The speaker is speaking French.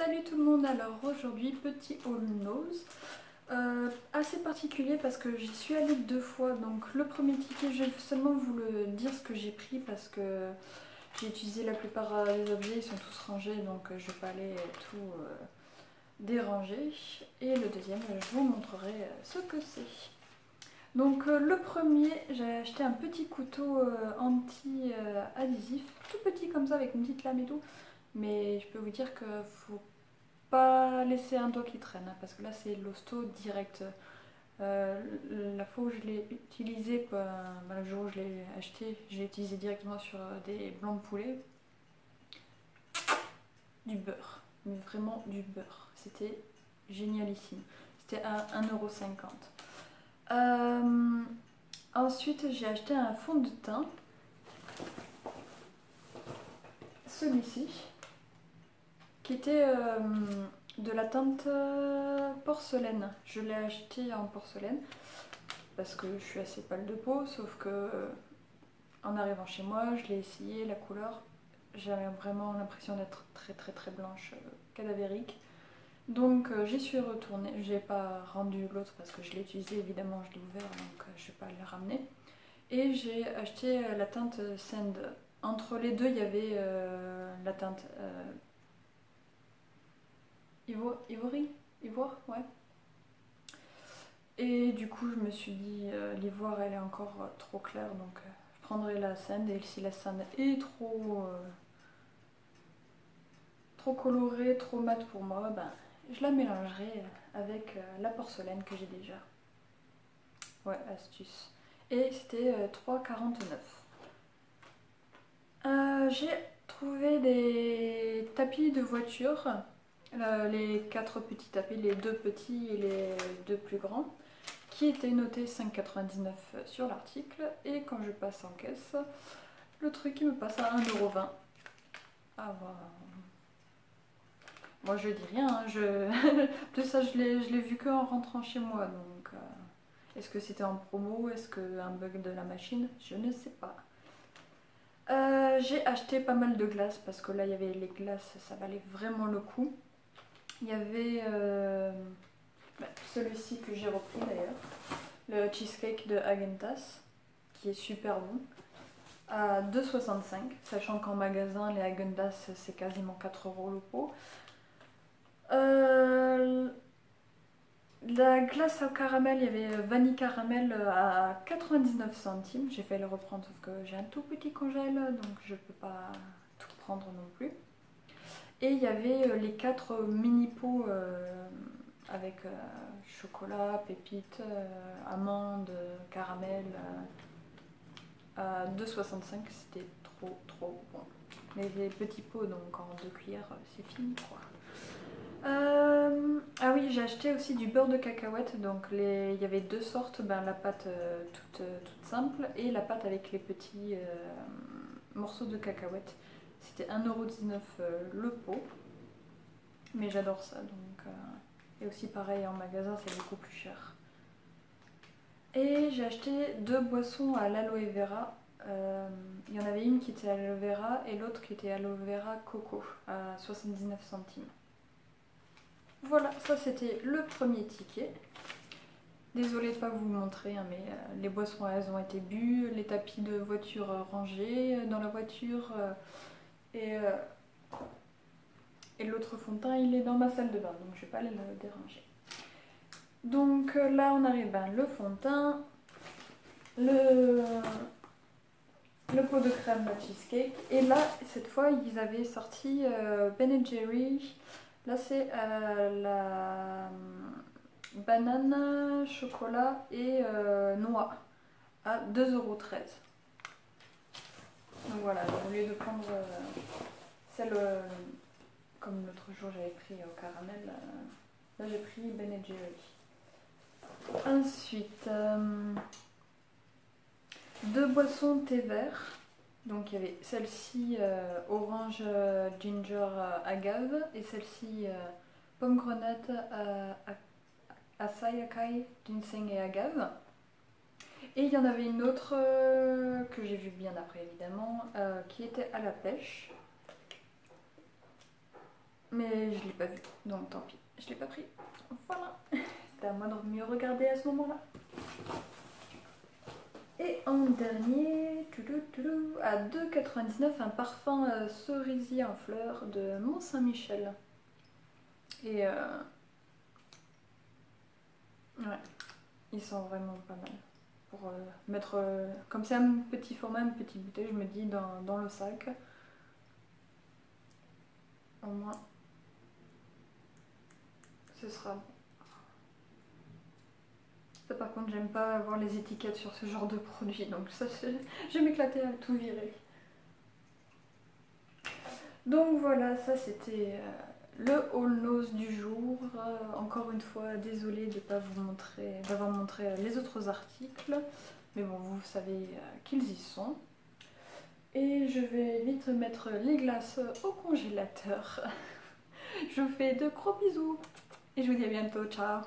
Salut tout le monde, alors aujourd'hui petit haul nose assez particulier parce que j'y suis allée 2 fois. Donc le premier ticket, je vais seulement vous le dire ce que j'ai pris parce que j'ai utilisé la plupart des objets, ils sont tous rangés, donc je vais pas aller tout déranger. Et le deuxième, je vous montrerai ce que c'est. Donc le premier, j'ai acheté un petit couteau anti-adhésif, tout petit comme ça avec une petite lame et tout. Mais je peux vous dire que faut pas laisser un doigt qui traîne, hein, parce que là c'est l'hosto direct. La fois où je l'ai utilisé, le jour où je l'ai acheté, j'ai utilisé directement sur des blancs de poulet. Du beurre, mais vraiment du beurre. C'était génialissime. C'était à 1,50 €. Ensuite, j'ai acheté un fond de teint. Celui-ci, qui était de la teinte porcelaine. Je l'ai acheté en porcelaine parce que je suis assez pâle de peau, sauf que en arrivant chez moi, je l'ai essayé, la couleur, j'avais vraiment l'impression d'être très blanche, cadavérique. Donc j'y suis retournée, j'ai pas rendu l'autre parce que je l'ai utilisé évidemment, je l'ai ouvert, donc je vais pas le ramener. Et j'ai acheté la teinte Sand. Entre les deux, il y avait la teinte Ivoire, ouais. Et du coup, je me suis dit, l'ivoire elle est encore trop claire, donc je prendrai la Sand. Et si la Sand est trop colorée, trop mate pour moi, ben, je la mélangerai avec la porcelaine que j'ai déjà. Ouais, astuce. Et c'était 3,49 €. J'ai trouvé des tapis de voiture, les 4 petits tapis, les 2 petits et les 2 plus grands, qui étaient notés 5,99 € sur l'article. Et quand je passe en caisse, le truc il me passe à 1,20 €. Ah bah... Moi je dis rien, hein, tout ça je l'ai vu que en rentrant chez moi, donc est-ce que c'était en promo, est-ce que un bug de la machine, je ne sais pas. J'ai acheté pas mal de glaces parce que là il y avait les glaces, ça valait vraiment le coup. Il y avait celui-ci que j'ai repris d'ailleurs, le cheesecake de Häagen-Dazs, qui est super bon, à 2,65 €, sachant qu'en magasin les Häagen-Dazs c'est quasiment 4 € le pot. La glace au caramel, il y avait vanille caramel à 99 centimes. J'ai failli le reprendre sauf que j'ai un tout petit congèle, donc je peux pas tout prendre non plus. Et il y avait les 4 mini pots avec chocolat, pépites, amandes, caramel à 2,65 €. C'était trop bon. Mais les petits pots, donc en 2 cuillères, c'est fini quoi. Ah oui, j'ai acheté aussi du beurre de cacahuète. Donc il y avait 2 sortes, la pâte toute simple et la pâte avec les petits morceaux de cacahuète. C'était 1,19 € le pot. Mais j'adore ça, donc et aussi pareil en magasin c'est beaucoup plus cher. Et j'ai acheté 2 boissons à l'aloe vera. Il y en avait une qui était aloe vera et l'autre qui était aloe vera coco à 79 centimes. Voilà, ça c'était le premier ticket. Désolée de ne pas vous montrer, hein, mais les boissons elles ont été bues, les tapis de voiture rangés dans la voiture et l'autre fond de teint il est dans ma salle de bain, donc je ne vais pas aller le déranger. Donc là on arrive à le fond de teint, le pot de crème de cheesecake, et là cette fois ils avaient sorti Ben & Jerry. Là c'est la banane, chocolat et noix à 2,13 €. Donc voilà, au lieu de prendre celle comme l'autre jour j'avais pris au caramel, là j'ai pris Ben & Jerry. Ensuite, 2 boissons thé vert. Donc il y avait celle-ci orange ginger agave et celle-ci pomme grenade acai, ginseng et agave. Et il y en avait une autre que j'ai vue bien après évidemment, qui était à la pêche. mais je l'ai pas vu, donc tant pis, je l'ai pas pris. Voilà, c'était à moi de mieux regarder à ce moment-là. Et en dernier, à 2,99 un parfum cerisier en fleurs de Mont-Saint-Michel. Et ouais, ils sont vraiment pas mal. Pour mettre, comme c'est un petit format, une petite bouteille, je me dis dans le sac. Au moins, ce sera bon. Ça, par contre, j'aime pas avoir les étiquettes sur ce genre de produit, donc ça, je vais m'éclater à tout virer. Donc voilà, ça c'était le haul nose du jour. Encore une fois, désolée de ne pas vous montrer, d'avoir montré les autres articles, mais bon, vous savez qu'ils y sont. Et je vais vite mettre les glaces au congélateur. Je vous fais de gros bisous et je vous dis à bientôt, ciao!